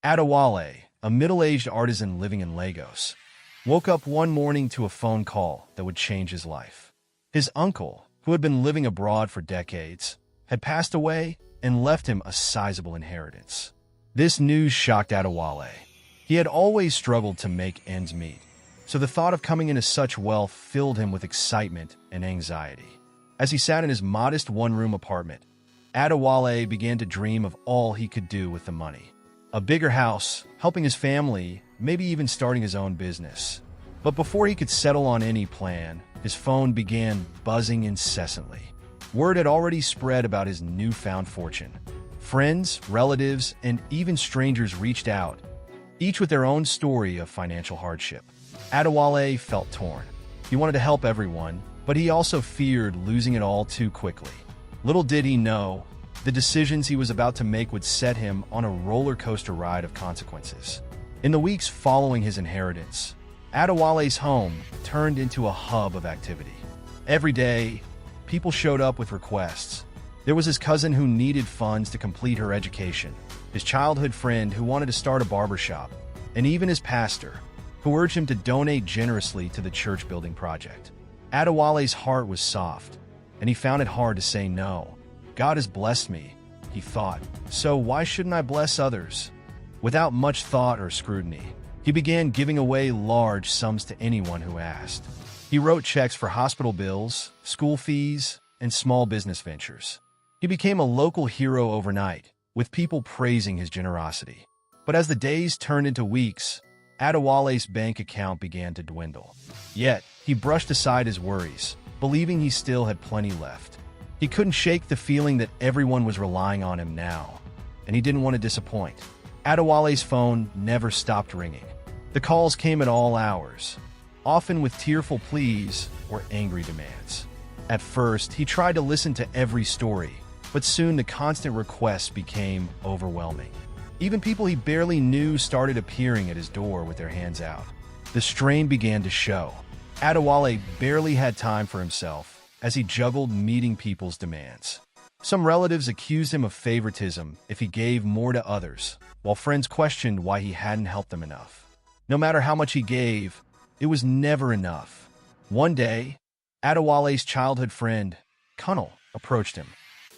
Adewale, a middle-aged artisan living in Lagos, woke up one morning to a phone call that would change his life. His uncle, who had been living abroad for decades, had passed away and left him a sizable inheritance. This news shocked Adewale. He had always struggled to make ends meet, so the thought of coming into such wealth filled him with excitement and anxiety. As he sat in his modest one-room apartment, Adewale began to dream of all he could do with the money. A bigger house, helping his family, maybe even starting his own business. But before he could settle on any plan, his phone began buzzing incessantly. Word had already spread about his newfound fortune. Friends, relatives, and even strangers reached out, each with their own story of financial hardship. Adewale felt torn. He wanted to help everyone, but he also feared losing it all too quickly. Little did he know, the decisions he was about to make would set him on a roller coaster ride of consequences. In the weeks following his inheritance, Adewale's home turned into a hub of activity. Every day, people showed up with requests. There was his cousin who needed funds to complete her education, his childhood friend who wanted to start a barbershop, and even his pastor, who urged him to donate generously to the church building project. Adewale's heart was soft, and he found it hard to say no. God has blessed me, he thought, so why shouldn't I bless others? Without much thought or scrutiny, he began giving away large sums to anyone who asked. He wrote checks for hospital bills, school fees, and small business ventures. He became a local hero overnight, with people praising his generosity. But as the days turned into weeks, Adewale's bank account began to dwindle. Yet, he brushed aside his worries, believing he still had plenty left. He couldn't shake the feeling that everyone was relying on him now, and he didn't want to disappoint. Adewale's phone never stopped ringing. The calls came at all hours, often with tearful pleas or angry demands. At first, he tried to listen to every story, but soon the constant requests became overwhelming. Even people he barely knew started appearing at his door with their hands out. The strain began to show. Adewale barely had time for himself as he juggled meeting people's demands. Some relatives accused him of favoritism if he gave more to others, while friends questioned why he hadn't helped them enough. No matter how much he gave, it was never enough. One day, Adewale's childhood friend, Kunal, approached him.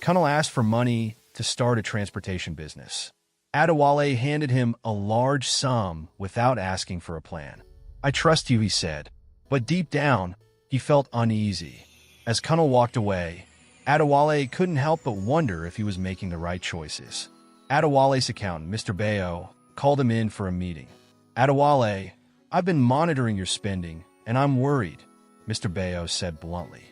Kunal asked for money to start a transportation business. Adewale handed him a large sum without asking for a plan. "I trust you," he said, but deep down, he felt uneasy. As Kunal walked away, Adewale couldn't help but wonder if he was making the right choices. Adewale's accountant, Mr. Bayo, called him in for a meeting. "Adewale, I've been monitoring your spending, and I'm worried," Mr. Bayo said bluntly.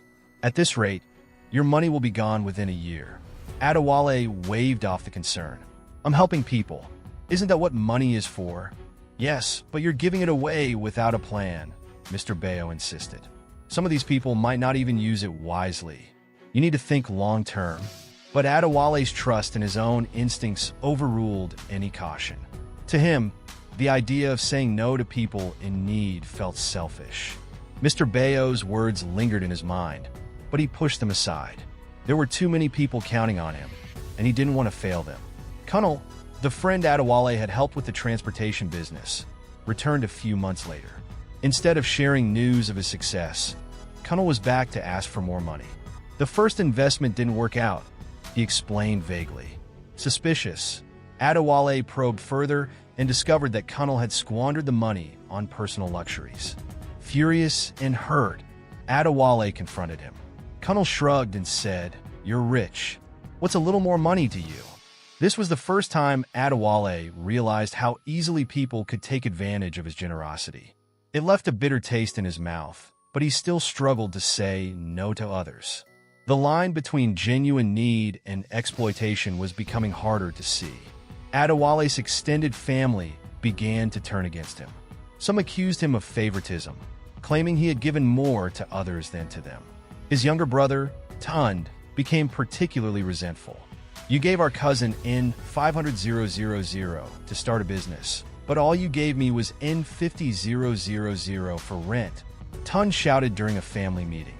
"At this rate, your money will be gone within a year." Adewale waved off the concern. "I'm helping people. Isn't that what money is for?" "Yes, but you're giving it away without a plan," Mr. Bayo insisted. "Some of these people might not even use it wisely. You need to think long-term." But Adewale's trust in his own instincts overruled any caution. To him, the idea of saying no to people in need felt selfish. Mr. Bayo's words lingered in his mind, but he pushed them aside. There were too many people counting on him, and he didn't want to fail them. Kunal, the friend Adewale had helped with the transportation business, returned a few months later. Instead of sharing news of his success, Kunal was back to ask for more money. "The first investment didn't work out," he explained vaguely. Suspicious, Adewale probed further and discovered that Kunal had squandered the money on personal luxuries. Furious and hurt, Adewale confronted him. Kunal shrugged and said, "You're rich. What's a little more money to you?" This was the first time Adewale realized how easily people could take advantage of his generosity. It left a bitter taste in his mouth, but he still struggled to say no to others. The line between genuine need and exploitation was becoming harder to see. Adewale's extended family began to turn against him. Some accused him of favoritism, claiming he had given more to others than to them. His younger brother, Tund, became particularly resentful. "You gave our cousin N500,000 to start a business, but all you gave me was N50,000 for rent," Tund shouted during a family meeting.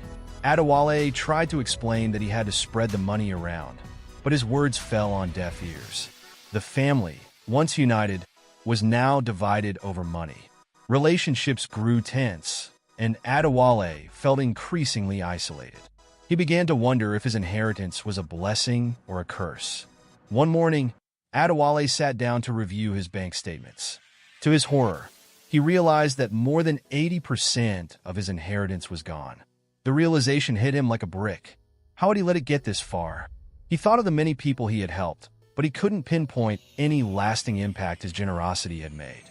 Adewale tried to explain that he had to spread the money around, but his words fell on deaf ears. The family, once united, was now divided over money. Relationships grew tense, and Adewale felt increasingly isolated. He began to wonder if his inheritance was a blessing or a curse. One morning, Adewale sat down to review his bank statements. To his horror, he realized that more than 80% of his inheritance was gone. The realization hit him like a brick. How had he let it get this far? He thought of the many people he had helped, but he couldn't pinpoint any lasting impact his generosity had made.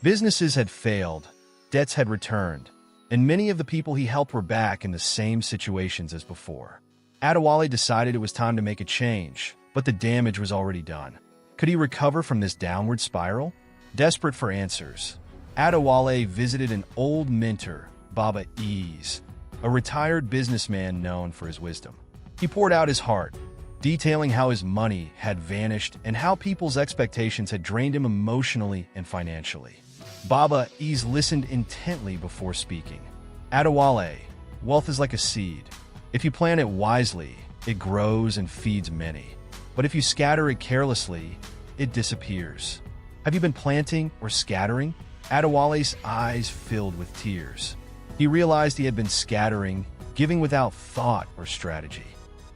Businesses had failed, debts had returned, and many of the people he helped were back in the same situations as before. Adewale decided it was time to make a change, but the damage was already done. Could he recover from this downward spiral? Desperate for answers, Adewale visited an old mentor, Baba Ease, a retired businessman known for his wisdom. He poured out his heart, detailing how his money had vanished and how people's expectations had drained him emotionally and financially. Baba Ease listened intently before speaking. Adewale, wealth is like a seed. If you plant it wisely, it grows and feeds many. But if you scatter it carelessly, it disappears. Have you been planting or scattering? Adewale's eyes filled with tears. He realized he had been scattering, giving without thought or strategy.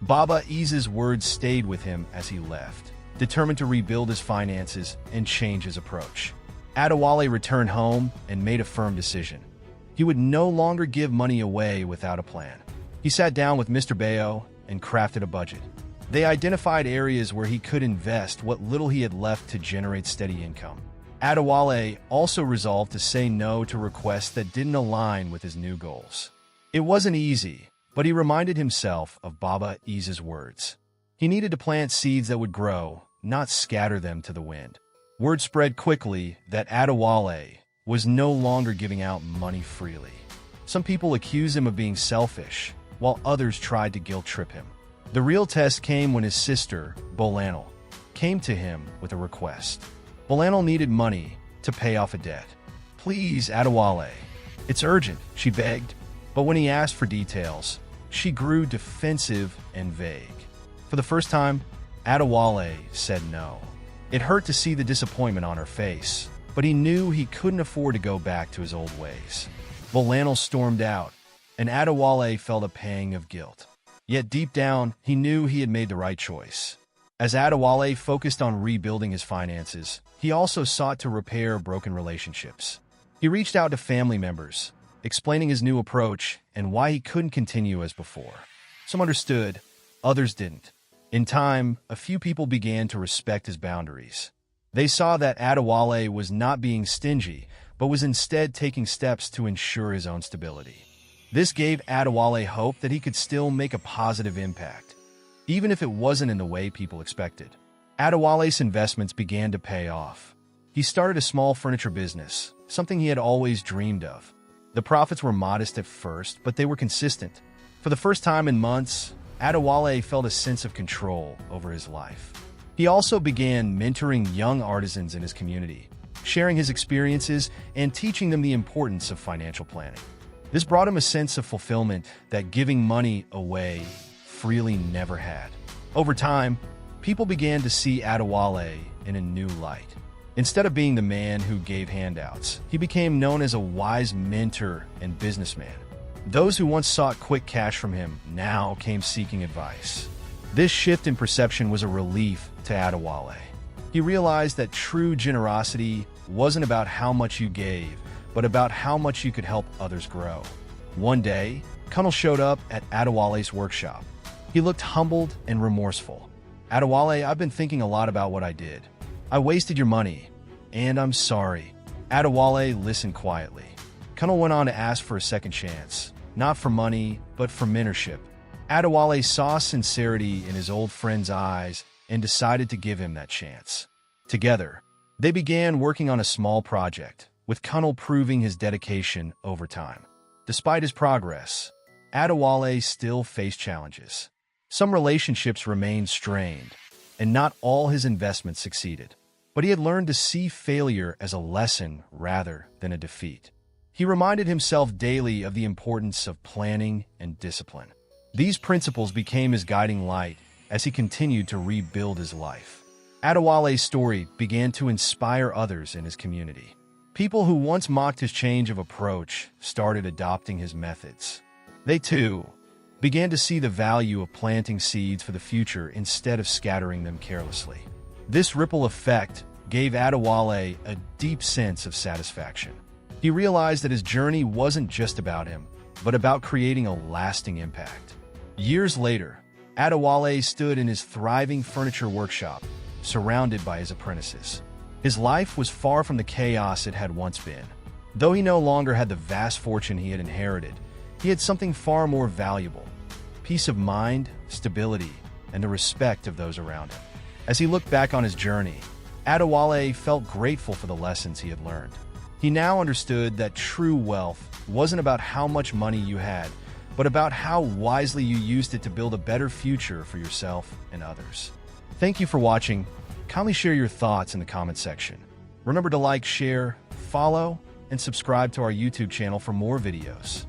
Baba Ease's words stayed with him as he left, determined to rebuild his finances and change his approach. Adewale returned home and made a firm decision. He would no longer give money away without a plan. He sat down with Mr. Bayo and crafted a budget. They identified areas where he could invest what little he had left to generate steady income. Adewale also resolved to say no to requests that didn't align with his new goals. It wasn't easy, but he reminded himself of Baba Ease's words. He needed to plant seeds that would grow, not scatter them to the wind. Word spread quickly that Adewale was no longer giving out money freely. Some people accused him of being selfish, while others tried to guilt-trip him. The real test came when his sister, Bolanel, came to him with a request. Bolanel needed money to pay off a debt. "Please, Adewale, it's urgent," she begged. But when he asked for details, she grew defensive and vague. For the first time, Adewale said no. It hurt to see the disappointment on her face, but he knew he couldn't afford to go back to his old ways. Bolanel stormed out, and Adewale felt a pang of guilt. Yet deep down, he knew he had made the right choice. As Adewale focused on rebuilding his finances, he also sought to repair broken relationships. He reached out to family members, explaining his new approach and why he couldn't continue as before. Some understood, others didn't. In time, a few people began to respect his boundaries. They saw that Adewale was not being stingy, but was instead taking steps to ensure his own stability. This gave Adewale hope that he could still make a positive impact, even if it wasn't in the way people expected. Adewale's investments began to pay off. He started a small furniture business, something he had always dreamed of. The profits were modest at first, but they were consistent. For the first time in months, Adewale felt a sense of control over his life. He also began mentoring young artisans in his community, sharing his experiences and teaching them the importance of financial planning. This brought him a sense of fulfillment that giving money away freely never had. Over time, people began to see Adewale in a new light. Instead of being the man who gave handouts, he became known as a wise mentor and businessman. Those who once sought quick cash from him now came seeking advice. This shift in perception was a relief to Adewale. He realized that true generosity wasn't about how much you gave, but about how much you could help others grow. One day, Kunnel showed up at Adewale's workshop. He looked humbled and remorseful. "Adewale, I've been thinking a lot about what I did. I wasted your money, and I'm sorry." Adewale listened quietly. Kunnel went on to ask for a second chance, not for money, but for mentorship. Adewale saw sincerity in his old friend's eyes and decided to give him that chance. Together, they began working on a small project, with Kunnel proving his dedication over time. Despite his progress, Adewale still faced challenges. Some relationships remained strained, and not all his investments succeeded. But he had learned to see failure as a lesson rather than a defeat. He reminded himself daily of the importance of planning and discipline. These principles became his guiding light as he continued to rebuild his life. Adewale's story began to inspire others in his community. People who once mocked his change of approach started adopting his methods. They, too, began to see the value of planting seeds for the future instead of scattering them carelessly. This ripple effect gave Adewale a deep sense of satisfaction. He realized that his journey wasn't just about him, but about creating a lasting impact. Years later, Adewale stood in his thriving furniture workshop, surrounded by his apprentices. His life was far from the chaos it had once been. Though he no longer had the vast fortune he had inherited, he had something far more valuable: peace of mind, stability, and the respect of those around him. As he looked back on his journey, Adewale felt grateful for the lessons he had learned. He now understood that true wealth wasn't about how much money you had, but about how wisely you used it to build a better future for yourself and others. Thank you for watching. Kindly share your thoughts in the comment section. Remember to like, share, follow, and subscribe to our YouTube channel for more videos.